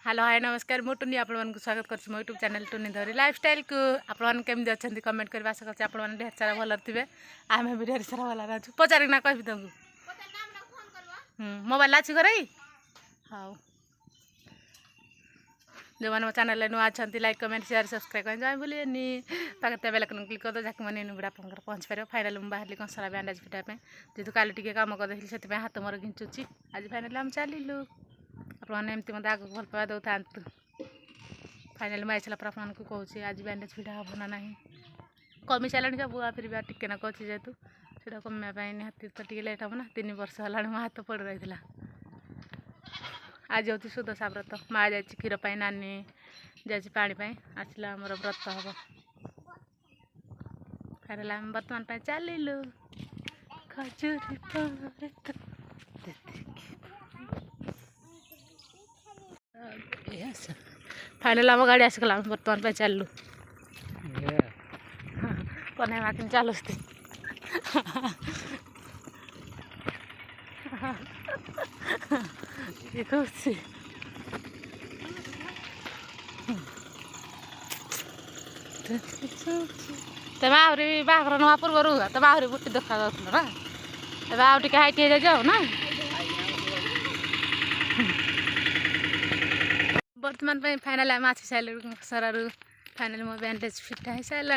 hello hi नमस्कार मु टुनी आप स्वागत कर यूट्यूब चैनल टुनी धरी लाइफस्टाइल को आपमि अच्छा कमेंट करके आशा कर ढेर सारा भल थे आम भी ढेर सारा भल अच्छे पचार ना कह तुमको मोबाइल अच्छी घर हाँ जो मैंने मो चैनल नुआ अच्छा लाइक कमेंट शेयर सब्सक्राइब करें जाए बोलिए पाखे बेल आइकन क्लिक कर दो जहाँ मैंने नुबड़ा आप पहुँच पार फाइनाल मुझे बाहर कंसला बैंडेज फिटापी जेहतु काली टी कम करदेली से हाथ मोर घिंचुची आज फाइनाल आम चलू आपने एमती मत आगे भल पावा दौ था फाइनाल मुझे आसला पर आपको कहूँ आज बैंडेज फिटा हम ना ना कमी सारे सब फिर भी टिके ना अच्छे जेहतु से कमाई निहती तो टे लेट हम ना 3 वर्ष है मो हाथ पड़ रही आज हूँ सुदशा व्रत माँ जा क्षीर पाई नानी जा पानी आसला आमर व्रत हम फाइनाल आम बर्तमान चलू खजूरी फाइनाल आम गाड़ी आसगला बर्तमान चलू पने माकिन चलू खुशी तब आहरी बाहर ना पूर्व तब आहरी बुटी देखा ना तब आउटे हाइट हो जाओ ना बर्तमान फाइनाल आम आसी सारे सरारू फाइनाल मो बैंडेज फिटा हो सारा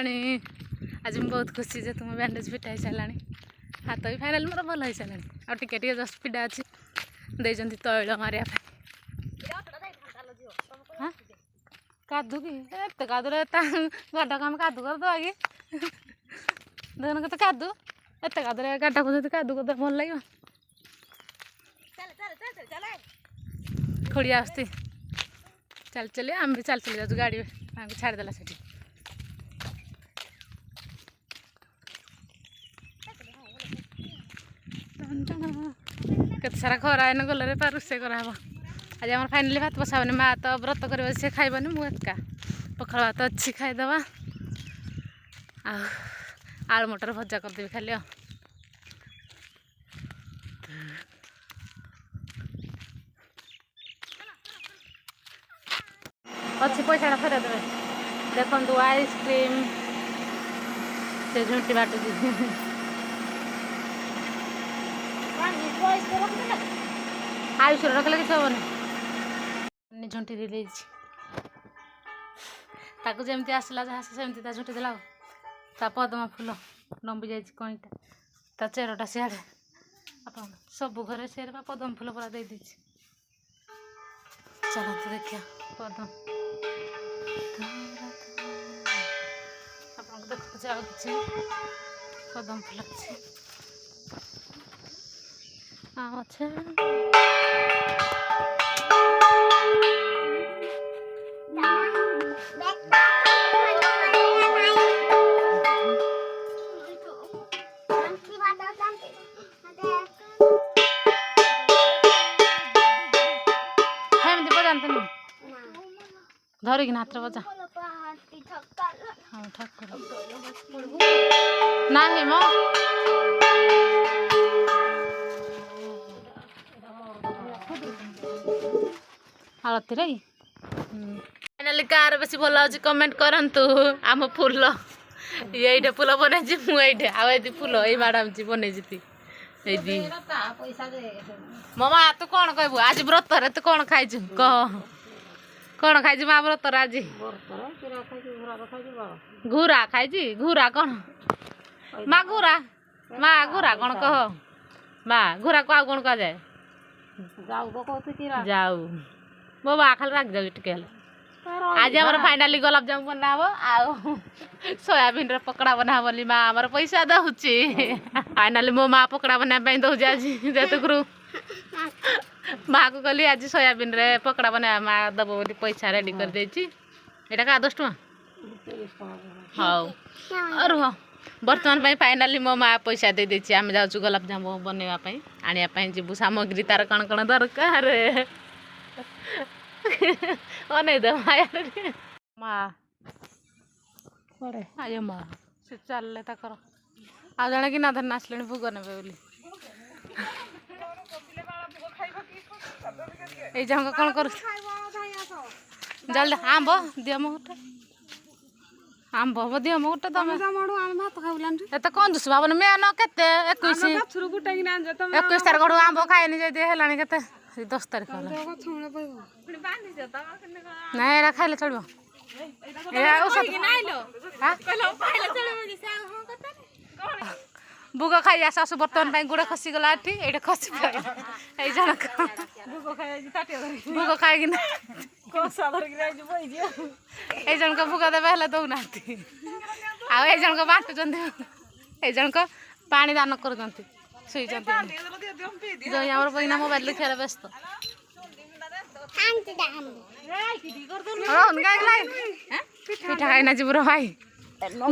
आज मैं बहुत खुशी जे तुम बैंडेज फिटा हो सारा हाथ भी फाइनाल मोर भल हो सारा आ टे जस्ट फिटा अच्छी देती तैल मारे कादू कि एत कादुरे गाड़ा को आम कादू करद आगे देखने के कादू एत कादुरे गाड़ा को कादू करद भल लगे खोड़ी आसती चल चलिए आम भी चल चली जाऊँ गाड़ी छाड़देला से केत सारा खरा एने गलरे पा रोषे कराब आज आम फाइनाली भात बसाबनी माँ तो व्रत कर सी खाइबनी मुझे पखाड़ भात अच्छी खाईदे आलू मटर भजा करदेवी खाली अच्छी पैसा फेर देवे देखु आइसक्रीम से झुंटी बाटुची आयुष रखले किसी हेनी झुंटी दे जमी आसला जहाँ सेमती झुंटी देला ता पद्म फूल लंबी जा कईटा ता चेरटा सियाड़े आप सब घरे से पद्म फूल पूरा दे दीजिए चलते देखिए पद्म आप देखते आगे किसी पद्म फूल अच्छे अच्छे धरिक हाथ बजा हाँ ठाकुर ना मो आरती रे फाइनाली कार बेसी भल अच्छे कमेंट करंतु आम फूल ये फूल बनई मुझे आदि फूल ये मैडम जी बनई मामा तू कौन कहबू आज व्रत तू कौन खाई कह कौन खाई माँ व्रत आज घूरा खाई घूरा कौन माँ घूरा कौन कह माँ घूरा को कौन कह जाए जाऊ मो माँ खाली राग जाऊ टे आज आम फाइनाली गुलाब जामुन बनाब आउ सोयाबीन पकड़ा बना बोली माँ आमर पैसा दौची फाइनाली मो माँ पकड़ा बनाई दौची आज जेतु माँ को कहली आज सोयाबीन रे पकड़ा बना माँ दब बोली पैसा रेडी कर देची एटा का 10 टका हाँ रुह बर्तमान फाइनाली मो माँ पैसा दे देची आम जाऊँ गुलाब जामुन बनवाई आने जीवु सामग्री तार कौन कौन दरकार अने दे माँ आये माँ से चल तक आ जड़े कि ना धरना आसले भोग ने बोली ये जहाँ कौन कर जल्दी आंब दियो मो गोटे आंब दियो मो गोटे तमे भात खाइलान एत कौन दुस भावन मेन केते 21 गछरु गुटाई ना जे तमे 21 तारिख घडू आंब खाइनी जे हेलानी केते 10 तारिख होला गछ मुळे पइबो पुनी बांधी जे तमे नहीं एरा खाइले चलबो एरा औषध नाइलो हां कहलो पाइले चलबो कि सा हो कत बुग खाइ सासु बर्तन पाई गुड़ खसी गला एठी एटा खसी ए जनक बुगो खाइ ताटे बुग खाइ कि कोसा धर कि राइ बइ जे ए जनक बुग देबे हला दउ नाती आ ए जनक बाटु जंदी ए जनक पानी दान कर जंती सुई जंती जो हमर बहिना मोबाइल खेला व्यस्त रोहन गाय लाई पिठा खाइना जी बुरो भाई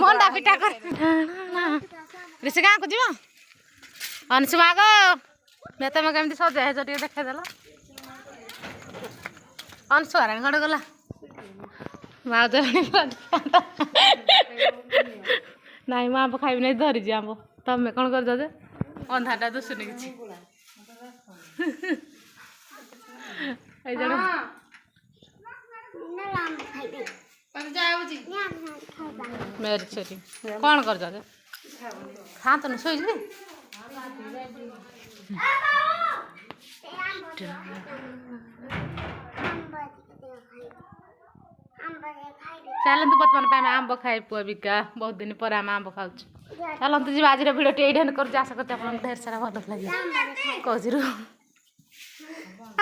मंडा पिठा कर ऋषि गाँ को जीव अंशुमा गो मैं तुम केमती सजा है टे देखा देल अंशुआर घड़ गला भाज नाई मु आंब खाइबी नहीं धरी आंब तमें कौन कर जे अंधाटा दुसुनी कि मेरी छोरी कौन कर जे हाँ तो सोई चलतु बर्तमान पे आंब खाई पुआ बिका बहुत दिन पर आम आंब खाऊ चलतु जी आज भिडियो टे कर आशा करते आप ढेर सारा भल लगे कौरू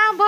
आंब